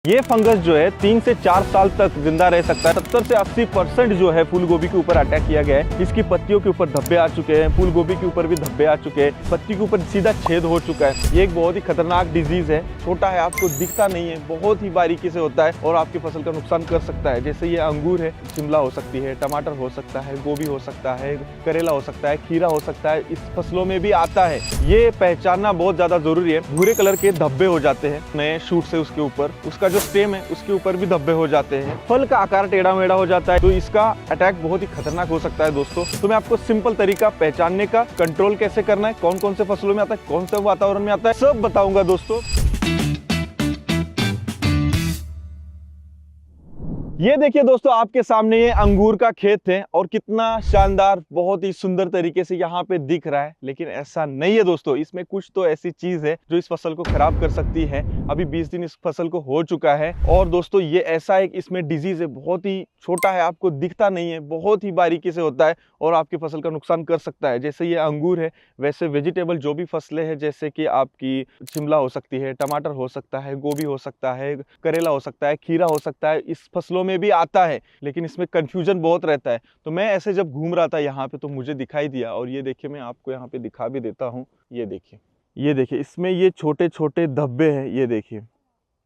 ये फंगस जो है 3 से 4 साल तक जिंदा रह सकता है। 70 से 80% जो है फूल गोभी के ऊपर अटैक किया गया है। इसकी पत्तियों के ऊपर धब्बे आ चुके हैं, फूल गोभी के ऊपर भी धब्बे आ चुके हैं, पत्ती के ऊपर सीधा छेद हो चुका है। ये एक बहुत ही खतरनाक डिजीज है। छोटा है, आपको दिखता नहीं है, बहुत ही बारीकी से होता है और आपकी फसल का नुकसान कर सकता है। जैसे ये अंगूर है, शिमला हो सकती है, टमाटर हो सकता है, गोभी हो सकता है, करेला हो सकता है, खीरा हो सकता है, इस फसलों में भी आता है। ये पहचानना बहुत ज्यादा जरूरी है। भूरे कलर के धब्बे हो जाते हैं नए शूट से, उसके ऊपर उसका जो स्टेम है उसके ऊपर भी धब्बे हो जाते हैं, फल का आकार टेढ़ा मेढ़ा हो जाता है। तो इसका अटैक बहुत ही खतरनाक हो सकता है दोस्तों। तो मैं आपको सिंपल तरीका पहचानने का, कंट्रोल कैसे करना है, कौन कौन से फसलों में आता है, कौन से वातावरण में आता है, सब बताऊंगा दोस्तों। ये देखिए दोस्तों, आपके सामने ये अंगूर का खेत है और कितना शानदार, बहुत ही सुंदर तरीके से यहाँ पे दिख रहा है। लेकिन ऐसा नहीं है दोस्तों, इसमें कुछ तो ऐसी चीज है जो इस फसल को खराब कर सकती है। अभी 20 दिन इस फसल को हो चुका है और दोस्तों ये ऐसा एक इसमें डिजीज है, बहुत ही छोटा है, आपको दिखता नहीं है, बहुत ही बारीकी से होता है और आपकी फसल का नुकसान कर सकता है। जैसे ये अंगूर है, वैसे वेजिटेबल जो भी फसलें हैं, जैसे कि आपकी शिमला हो सकती है, टमाटर हो सकता है, गोभी हो सकता है, करेला हो सकता है, खीरा हो सकता है, इस फसलों में भी आता है। लेकिन इसमें कंफ्यूजन बहुत रहता है। तो मैं ऐसे जब घूम रहा था यहाँ पे तो मुझे दिखाई दिया, और ये देखिए मैं आपको यहाँ पे दिखा भी देता हूँ। ये देखिए इसमें ये छोटे छोटे धब्बे हैं, ये देखिए।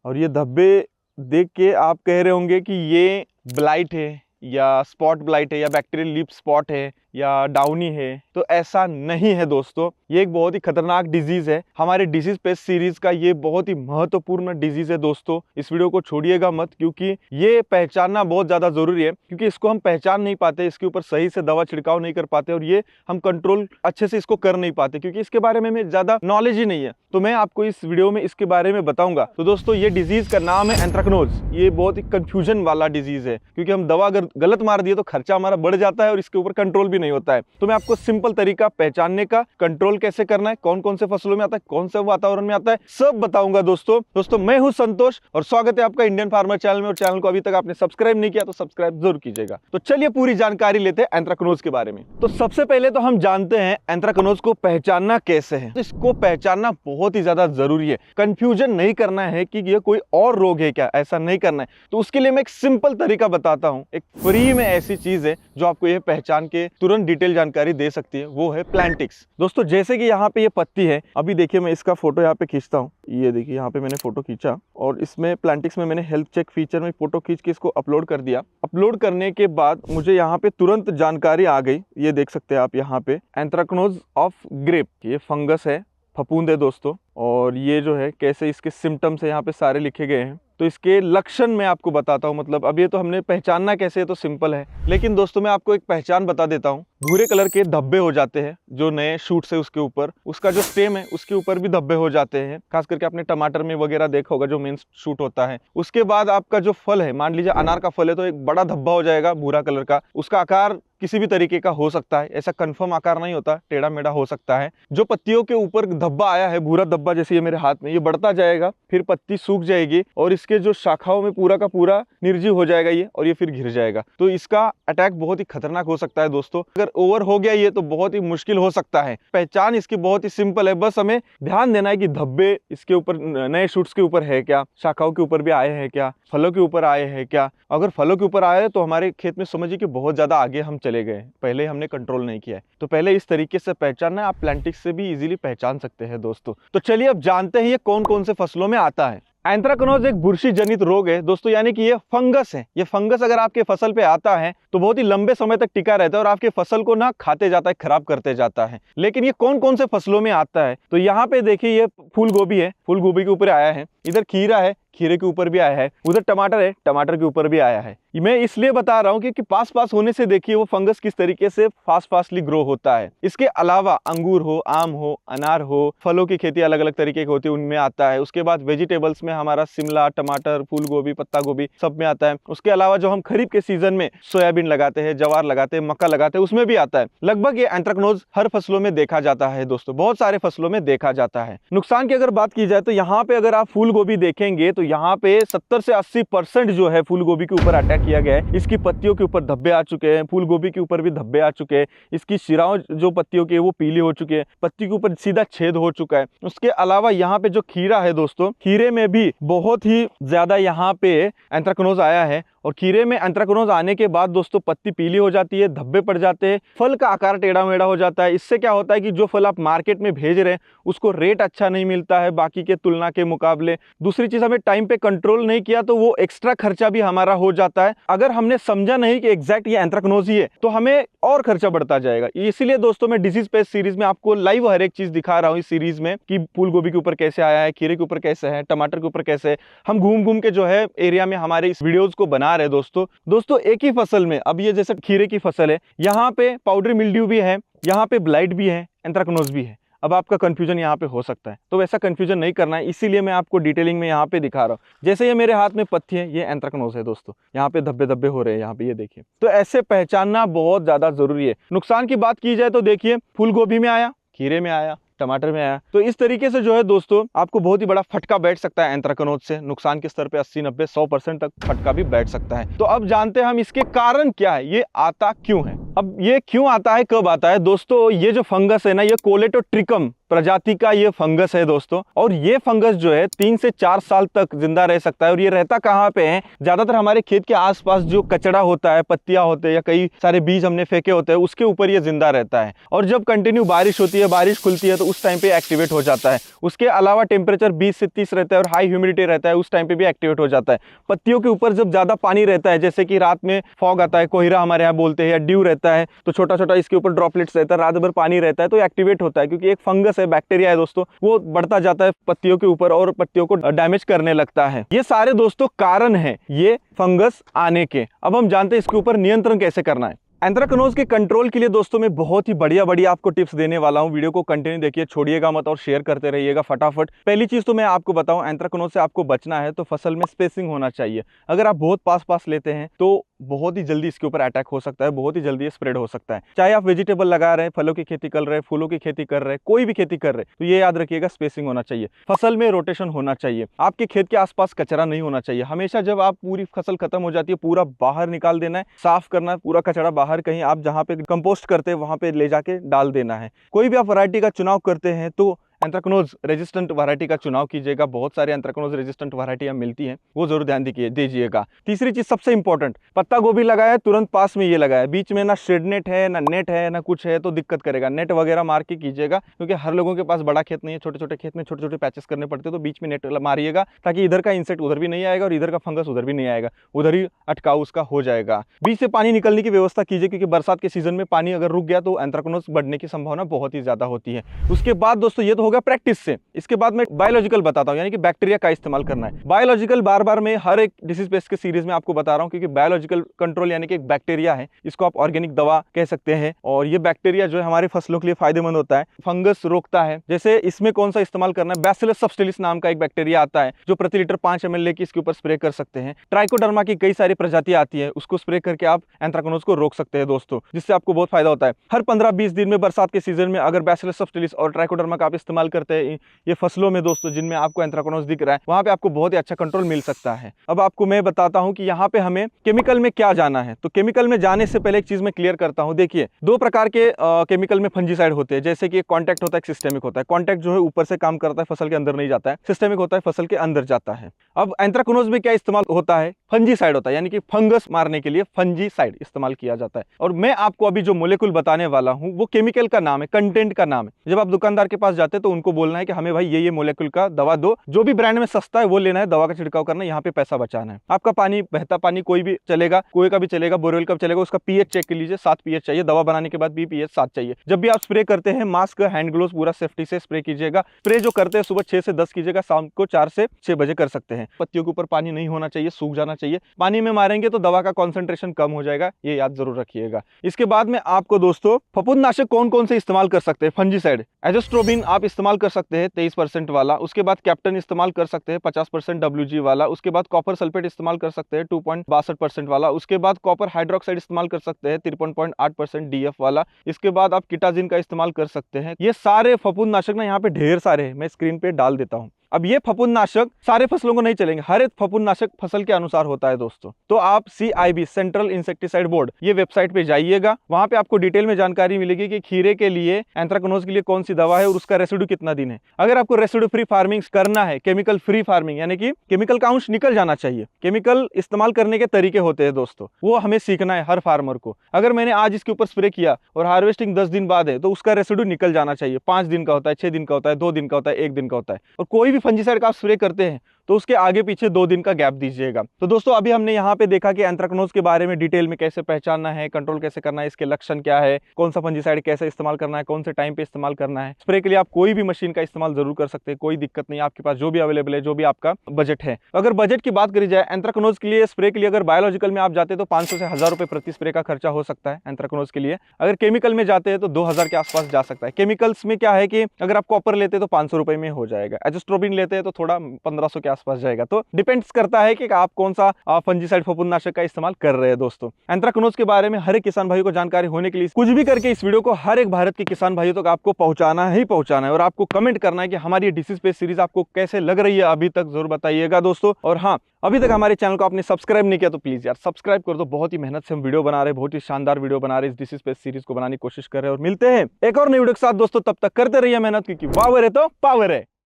और ये धब्बे देख के आप कह रहे होंगे कि ये ब्लाइट है या स्पॉट ब्लाइट है या बैक्टीरियल लीफ स्पॉट है या डाउनी है। तो ऐसा नहीं है दोस्तों, ये एक बहुत ही खतरनाक डिजीज है। हमारे डिजीज पेस्ट सीरीज का ये बहुत ही महत्वपूर्ण डिजीज है दोस्तों। इस वीडियो को छोड़िएगा मत, क्योंकि ये पहचानना बहुत ज्यादा जरूरी है। क्योंकि इसको हम पहचान नहीं पाते, इसके ऊपर सही से दवा छिड़काव नहीं कर पाते और ये हम कंट्रोल अच्छे से इसको कर नहीं पाते, क्योंकि इसके बारे में हमें ज्यादा नॉलेज ही नहीं है। तो मैं आपको इस वीडियो में इसके बारे में बताऊंगा। तो दोस्तों ये डिजीज का नाम है एंथ्रेक्नोज। ये बहुत ही कंफ्यूजन वाला डिजीज है, क्योंकि हम दवा अगर गलत मार दिए तो खर्चा हमारा बढ़ जाता है और इसके ऊपर कंट्रोल भी नहीं होता है। तो मैं आपको सिंपल तरीका पहचानने का, कंट्रोल कैसे करना है, कौन कौन से फसलों में आता है, कौन से वातावरण में आता है, सब बताऊंगा दोस्तों। मैं हूं संतोष और स्वागत है आपका इंडियन फार्मर चैनल में। और चैनल को अभी तक आपने सब्सक्राइब नहीं किया तो सब्सक्राइब जरूर कीजिएगा। तो चलिए पूरी जानकारी लेते हैं एंथ्रेक्नोज के बारे में। तो सबसे पहले तो हम जानते हैं एंथ्रेक्नोज को पहचानना कैसे है। इसको पहचानना बहुत ही ज्यादा जरूरी है। कंफ्यूजन नहीं करना है कि ये कोई और रोग है क्या, ऐसा नहीं करना है। तो उसके लिए मैं एक सिंपल तरीका बताता हूं। एक फ्री में ऐसी चीज है जो आपको ये पहचान के तुरंत डिटेल जानकारी दे सकती है, वो है प्लांटिक्स। दोस्तों जैसे कि यहाँ पे ये पत्ती है, अभी देखिए मैं इसका फोटो यहाँ पे खींचता हूँ। ये देखिए यहाँ पे मैंने फोटो खींचा और इसमें प्लांटिक्स में मैंने हेल्थ चेक फीचर में फोटो खींच के इसको अपलोड कर दिया। अपलोड करने के बाद मुझे यहाँ पे तुरंत जानकारी आ गई। ये देख सकते हैं आप यहाँ पे, एंथ्रेक्नोज ऑफ ग्रेप, ये फंगस है, फफूंद है दोस्तों। और ये जो है कैसे इसके सिम्टम्स है यहाँ पे सारे लिखे गए हैं। तो इसके लक्षण मैं आपको बताता हूँ। मतलब अब ये तो हमने पहचानना कैसे है तो सिंपल है, लेकिन दोस्तों मैं आपको एक पहचान बता देता हूँ। भूरे कलर के धब्बे हो जाते हैं जो नए शूट से, उसके ऊपर उसका जो स्टेम है उसके ऊपर भी धब्बे हो जाते हैं। खास करके आपने टमाटर में वगैरह देखा होगा जो मेन शूट होता है। उसके बाद आपका जो फल है, मान लीजिए अनार का फल है, तो एक बड़ा धब्बा हो जाएगा भूरा कलर का। उसका आकार किसी भी तरीके का हो सकता है, ऐसा कंफर्म आकार नहीं होता, टेढ़ा मेढ़ा हो सकता है। जो पत्तियों के ऊपर धब्बा आया है, भूरा धब्बा जैसे ये मेरे हाथ में, ये बढ़ता जाएगा, फिर पत्ती सूख जाएगी और इसके जो शाखाओं में पूरा का पूरा निर्जीव हो जाएगा ये, और ये फिर घिर जाएगा। तो इसका अटैक बहुत ही खतरनाक हो सकता है दोस्तों। अगर ओवर हो गया ये तो बहुत ही मुश्किल हो सकता है। पहचान इसकी बहुत ही सिंपल है, बस हमें ध्यान देना है कि धब्बे इसके ऊपर, नए शूट्स के ऊपर है क्या, शाखाओं के ऊपर भी आए हैं क्या, फलों के ऊपर आए हैं क्या। अगर फलों के ऊपर आए हैं तो हमारे खेत में समझिए कि बहुत ज्यादा आगे हम चले गए, पहले हमने कंट्रोल नहीं किया है। तो पहले इस तरीके से पहचानना है। आप प्लांटिक्स से भी इजीली पहचान सकते हैं दोस्तों। तो चलिए अब जानते हैं ये कौन कौन से फसलों में आता है। एंथ्रेक्नोज एक बुरशी जनित रोग है दोस्तों, यानी कि ये फंगस है। ये फंगस अगर आपके फसल पे आता है तो बहुत ही लंबे समय तक टिका रहता है और आपके फसल को ना खाते जाता है, खराब करते जाता है। लेकिन ये कौन कौन से फसलों में आता है, तो यहाँ पे देखिए ये फूल गोभी है, फूल गोभी के ऊपर आया है। इधर खीरा है, खीरे के ऊपर भी आया है। उधर टमाटर है, टमाटर के ऊपर भी आया है। मैं इसलिए बता रहा हूँ क्योंकि पास पास होने से देखिए वो फंगस किस तरीके से फास्टली ग्रो होता है। इसके अलावा अंगूर हो, आम हो, अनार हो, फलों की खेती अलग अलग तरीके की होती है, उनमें आता है। उसके बाद वेजिटेबल्स में हमारा शिमला, टमाटर, फूल गोभी, पत्ता गोभी सब में आता है। उसके अलावा जो हम खरीफ के सीजन में सोयाबीन लगाते हैं, जवार लगाते हैं, मक्का लगाते हैं, उसमें भी आता है। लगभग ये एंथ्रेक्नोज हर फसलों में देखा जाता है दोस्तों, बहुत सारे फसलों में देखा जाता है। नुकसान की अगर बात की जाए तो यहाँ पे अगर आप फूल गोभी देखेंगे तो दोस्तों यहाँ पे 70 से 80% जो है फूल गोभी के ऊपर अटैक किया गया है। इसकी पत्तियों के ऊपर धब्बे आ चुके हैं, फूल गोभी के ऊपर भी धब्बे आ चुके हैं, इसकी शिराओं जो पत्तियों की है वो पीली हो चुकी है, पत्ती के ऊपर सीधा छेद हो चुका है। उसके अलावा यहाँ पे जो खीरा है दोस्तों, खीरे में भी बहुत ही ज्यादा यहाँ पे एंथ्रेक्नोज आया है। और खीरे में एंथ्रेक्नोज आने के बाद दोस्तों पत्ती पीली हो जाती है, धब्बे पड़ जाते हैं, फल का आकार टेढ़ा मेढ़ा हो जाता है। इससे क्या होता है कि जो फल आप मार्केट में भेज रहे हैं उसको रेट अच्छा नहीं मिलता है बाकी के तुलना के मुकाबले। दूसरी चीज, हमें टाइम पे कंट्रोल नहीं किया तो वो एक्स्ट्रा खर्चा भी हमारा हो जाता है। अगर हमने समझा नहीं कि एग्जैक्ट ये एंथ्रेक्नोज ही है तो हमें और खर्चा बढ़ता जाएगा। इसीलिए दोस्तों मैं डिजीज पेस्ट सीरीज में आपको लाइव हर एक चीज दिखा रहा हूँ इस सीरीज में कि फूल गोभी के ऊपर कैसे आया है, खीरे के ऊपर कैसे है, टमाटर के ऊपर कैसे है। हम घूम घूम के जो है एरिया में हमारे इस वीडियोज को बना रहे हैं दोस्तों एक ही फसल में। अब ये जैसे खीरे की फसल है, यहाँ पे पाउडर मिल्ड्यू भी है, यहाँ पे ब्लाइट भी है, एंथ्रेक्नोज भी है। अब आपका कंफ्यूजन यहाँ पे हो सकता है, तो वैसा कंफ्यूजन नहीं करना है, इसीलिए मैं आपको डिटेलिंग में यहाँ पे दिखा रहा हूँ। जैसे ये मेरे हाथ में पत्ती है, ये एंथ्रेक्नोज है दोस्तों, यहाँ पे धब्बे धब्बे हो रहे हैं, यहाँ पे ये देखिए। तो ऐसे पहचानना बहुत ज्यादा जरूरी है। नुकसान की बात की जाए तो देखिए, फूल गोभी में आया, खीरे में आया, टमाटर में आया, तो इस तरीके से जो है दोस्तों आपको बहुत ही बड़ा फटका बैठ सकता है एंथ्रेक्नोज से। नुकसान के स्तर पे 80-90-100% तक फटका भी बैठ सकता है। तो अब जानते हैं हम इसके कारण क्या है, ये आता क्यों है। अब ये क्यों आता है, कब आता है दोस्तों, ये जो फंगस है ना, ये कोलेटोट्रिकम प्रजाति का ये फंगस है दोस्तों। और ये फंगस जो है 3 से 4 साल तक जिंदा रह सकता है। और ये रहता कहाँ पे है, ज्यादातर हमारे खेत के आसपास जो कचड़ा होता है, पत्तियां होते हैं या कई सारे बीज हमने फेंके होते हैं, उसके ऊपर ये जिंदा रहता है। और जब कंटिन्यू बारिश होती है, बारिश खुलती है, तो उस टाइम पे एक्टिवेट हो जाता है। उसके अलावा टेम्परेचर 20 से 30 रहता है और हाई ह्यूमिडिटी रहता है, उस टाइम पे भी एक्टिवेट हो जाता है। पत्तियों के ऊपर जब ज्यादा पानी रहता है, जैसे कि रात में फॉग आता है, कोहरा हमारे यहाँ बोलते हैं, या ड्यू रहता है, तो छोटा छोटा इसके ऊपर ड्रॉपलेट्स रहता है, रात भर पानी रहता है, तो एक्टिवेट होता है। क्योंकि एक फंगस है, बैक्टीरिया है दोस्तों, वो बढ़ता जाता है पत्तियों के ऊपर और पत्तियों को डैमेज करने लगता है। ये सारे दोस्तों कारण है ये फंगस आने के। अब हम जानते हैं इसके ऊपर नियंत्रण कैसे करना है। एंथ्रेक्नोज के कंट्रोल के लिए दोस्तों मैं बहुत ही बढ़िया आपको टिप्स देने वाला हूं। वीडियो को कंटिन्यू देखिए, छोड़िएगा मत और शेयर करते रहिएगा फटाफट। पहली चीज तो मैं आपको बताऊं, एंथ्रेक्नोज से आपको बचना है तो फसल में स्पेसिंग होना चाहिए। अगर आप बहुत पास लेते हैं तो बहुत ही जल्दी इसके ऊपर अटैक हो सकता है, बहुत ही जल्दी स्प्रेड हो सकता है। चाहे आप वेजिटेबल लगा रहे हैं, फलों की खेती कर रहे हैं, फूलों की खेती कर रहे हैं, कोई भी खेती कर रहे हैं, तो ये याद रखिएगा स्पेसिंग होना चाहिए। फसल में रोटेशन होना चाहिए। आपके खेत के आसपास कचरा नहीं होना चाहिए। हमेशा जब आप पूरी फसल खत्म हो जाती है, पूरा बाहर निकाल देना है, साफ करना है पूरा कचरा बाहर, कहीं आप जहाँ पे कंपोस्ट करते हैं वहां पे ले जाके डाल देना है। कोई भी आप वैरायटी का चुनाव करते हैं तो एंथ्रेक्नोज रेजिस्टेंट वैरायटी का चुनाव कीजिएगा। बहुत सारे एंथ्रेक्नोज रेजिस्टेंट वैरायटियां मिलती हैं, वो जरूर ध्यान दीजिएगा। तीसरी चीज सबसे इंपॉर्टेंट, पत्ता गोभी लगाया, तुरंत पास में ये लगाया, बीच में ना शेड नेट है, ना नेट है, ना कुछ है, तो दिक्कत करेगा। नेट वगैरह मार के कीजिएगा, क्योंकि हर लोगों के पास बड़ा खेत नहीं है, छोटे छोटे खेत में छोटे छोटे पैचेस करने पड़ते हैं, तो बीच में नेट मारिएगा ताकि इधर का इंसेक्ट उधर भी नहीं आएगा और इधर का फंगस उधर भी नहीं आएगा, उधर ही अटकाव उसका हो जाएगा। बीच से पानी निकलने की व्यवस्था कीजिए, क्योंकि बरसात के सीजन में पानी अगर रुक गया तो एंथ्रेक्नोज बढ़ने की संभावना बहुत ही ज्यादा होती है। उसके बाद दोस्तों ये तो होगा प्रैक्टिस से। इसके बाद मैं बायोलॉजिकल बताता हूं, यानी कि बैक्टीरिया का इस्तेमाल करना है। बायोलॉजिकल बार मैं हर एक डिसीज पेस्ट के सीरीज में आपको बता रहा हूं, क्योंकि बायोलॉजिकल कंट्रोल यानी कि एक बैक्टीरिया है, इसको आप ऑर्गेनिक दवा कह सकते हैं। और ये बैक्टीरिया जो है हमारे फसलों के लिए फायदेमंद होता है, फंगस रोकता है। जैसे इसमें कौन सा इस्तेमाल करना है, बैसिलस सबटिलिस नाम का एक बैक्टीरिया आता है, जो प्रति लीटर 5 ml लेके इसके ऊपर स्प्रे कर सकते हैं। ट्राइकोडर्मा की कई सारी प्रजातियां आती है, उसको स्प्रे करके आप एंथ्रेक्नोज को रोक सकते हैं दोस्तों, जिससे आपको बहुत फायदा होता है। हर 15-20 दिन में बरसात के सीजन में अगर बैसिलस सबटिलिस और ट्राइकोडर्मा का आप इस्तेमाल करते हैं ये फसलों में दोस्तों, जिनमें आपको एंथ्रेक्नोज दिख रहा है, वहां पे आपको बहुत ही अच्छा कंट्रोल मिल सकता है। अब आपको मैं बताता हूं कि यहाँ पे हमें केमिकल में क्या जाना है। तो केमिकल में जाने से पहले एक चीज मैं क्लियर करता हूं। देखिए, 2 प्रकार के केमिकल में फंजीसाइड होते हैं, जैसे कि एक कॉन्टैक्ट होता है, एक सिस्टेमिक होता है। कॉन्टैक्ट जो है ऊपर से काम करता है, फसल के अंदर नहीं जाता है। सिस्टेमिक होता है, फसल के अंदर जाता है। अब एंथ्रेक्नोज में क्या इस्तेमाल होता है, फंजीसाइड होता है, यानी कि फंगस मारने के लिए फंजीसाइड इस्तेमाल किया जाता है। और मैं आपको अभी जो मोलेकुल बताने वाला हूं वो केमिकल का नाम है, कंटेंट का नाम है। जब आप दुकानदार के पास जाते हैं तो उनको बोलना है कि हमें भाई ये मोलेकुल का दवा दो, जो भी ब्रांड में सस्ता है वो लेना है, दवा का छिड़काव करना है, यहाँ पे पैसा बचाना है। आपका पानी, बहता पानी कोई भी चलेगा, कुएं का भी चलेगा, बोरवेल का भी चलेगा, उसका पीएच चेक कर लीजिए, 7 पीएच चाहिए। दवा बनाने के बाद भी पीएच 7 चाहिए। जब भी आप स्प्रे करते हैं, मास्क, हैंड ग्लोव्स पूरा सेफ्टी से स्प्रे कीजिएगा। स्प्रे जो करते हैं सुबह 6 से 10 कीजिएगा, शाम को 4 से 6 बजे कर सकते हैं। पत्तियों के ऊपर पानी नहीं होना चाहिए, सूख जाना चाहिए। पानी में मारेंगे तो दवा का कॉन्सेंट्रेशन कम हो जाएगा, ये याद जरूर रखिएगा। इसके बाद में आपको दोस्तों फफूंदनाशक कौन कौन से इस्तेमाल कर सकते हैं, फंजीसाइड, एजोस्ट्रोबिन आप इस्तेमाल कर सकते हैं 23% वाला। उसके बाद कैप्टन इस्तेमाल कर सकते हैं 50% WG वाला। उसके बाद कॉपर सल्फेट इस्तेमाल कर सकते हैं 2.62% वाला। उसके बाद कॉपर हाइड्रोक्साइड इस्तेमाल कर सकते हैं 53.8% DF वाला। इसके बाद आप किटाजिन का इस्तेमाल कर सकते हैं। ये सारे फफूंदनाशक ना यहाँ पे ढेर सारे हैं, मैं स्क्रीन पे डाल देता हूँ। अब ये फफूंदनाशक सारे फसलों को नहीं चलेंगे, हर एक फफूंदनाशक फसल के अनुसार होता है दोस्तों। तो आप CIB सेंट्रल इंसेक्टिसाइड बोर्ड ये वेबसाइट पे जाइएगा, वहां पे आपको डिटेल में जानकारी मिलेगी कि खीरे के लिए एंथ्रेक्नोज के लिए कौन सी दवा है और उसका रेसिड्यू कितना दिन है। अगर आपको रेसिड्यू फ्री फार्मिंग करना है, केमिकल फ्री फार्मिंग यानी कि केमिकल का अंश निकल जाना चाहिए, केमिकल इस्तेमाल करने के तरीके होते हैं दोस्तों, वो हमें सीखना है हर फार्मर को। अगर मैंने आज इसके ऊपर स्प्रे किया और हार्वेस्टिंग 10 दिन बाद है तो उसका रेसिड्यू निकल जाना चाहिए। 5 दिन का होता है, 6 दिन का होता है, 2 दिन का होता है, 1 दिन का होता है। और कोई भी फंजीसाइड का आप स्प्रे करते हैं तो उसके आगे पीछे 2 दिन का गैप दीजिएगा। तो दोस्तों अभी हमने यहाँ पे देखा कि एंथ्रेक्नोज के बारे में डिटेल में कैसे पहचानना है, कंट्रोल कैसे करना है, इसके लक्षण क्या है, कौन सा फंजीसाइड कैसे इस्तेमाल करना है, कौन से टाइम पे इस्तेमाल करना है। स्प्रे के लिए आप कोई भी मशीन का इस्तेमाल जरूर कर सकते हैं, कोई दिक्कत नहीं, आपके पास जो भी अवेलेबल है, जो भी आपका बजट है। अगर बजट की बात करी जाए एंथ्रेक्नोज के लिए स्प्रे के लिए, अगर बायोलॉजिकल में आप जाते हैं तो 500 से 1000 रुपए प्रति स्प्रे का खर्चा हो सकता है एंथ्रेक्नोज के लिए। अगर केमिकल में जाते हैं तो 2000 के आसपास जा सकता है। केमिकल्स में क्या है कि अगर आप कॉपर लेते हैं तो 500 रुपए में हो जाएगा, एजोस्ट्रोबिन लेते हैं तो थोड़ा 1500 के आसपास जाएगा। तो डिपेंड्स करता है कि आप कौन सा फंजीसाइड फफूंदनाशक का इस्तेमाल कर रहे हैं दोस्तों। एंथ्रेक्नोज के बारे में हर एक किसान भाई को जानकारी होने के लिए कुछ भी करके इस वीडियो को हर एक भारत के किसान भाइयों तक आपको पहुंचाना ही पहुंचाना है, और आपको कमेंट करना है कि हमारी डिसीज पेस्ट सीरीज आपको कैसे लग रही है अभी तक, जरूर बताइएगा दोस्तों। और हाँ, अभी तक हमारे चैनल को आपने सब्सक्राइब नहीं किया तो प्लीज यार सब्सक्राइब कर दो। बहुत ही मेहनत से हम वीडियो बना रहे हैं, बहुत ही शानदार वीडियो बना रहे हैं, इस डिसीज पेस्ट सीरीज को बनाने की कोशिश कर रहे हैं। और मिलते हैं एक और नई वीडियो के साथ दोस्तों, तब तक करते रहिए मेहनत, क्योंकि पावर है तो पावर है।